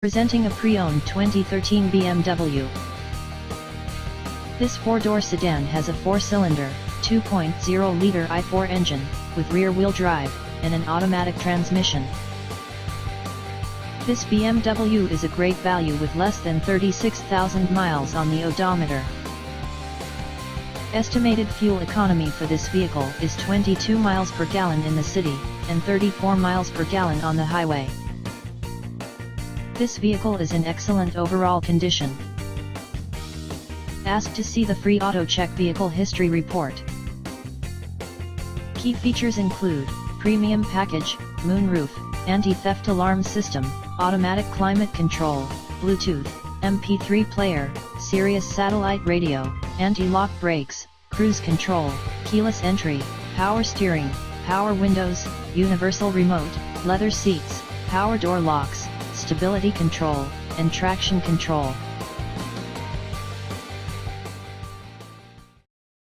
Presenting a pre-owned 2013 BMW. This four-door sedan has a four-cylinder, 2.0-liter i4 engine, with rear-wheel drive, and an automatic transmission. This BMW is a great value with less than 36,000 miles on the odometer. Estimated fuel economy for this vehicle is 22 miles per gallon in the city, and 34 miles per gallon on the highway. This vehicle is in excellent overall condition. Ask to see the free AutoCheck Vehicle History Report. Key features include premium package, moonroof, anti-theft alarm system, automatic climate control, Bluetooth, MP3 player, Sirius satellite radio, anti-lock brakes, cruise control, keyless entry, power steering, power windows, universal remote, leather seats, power door locks, stability control, and traction control.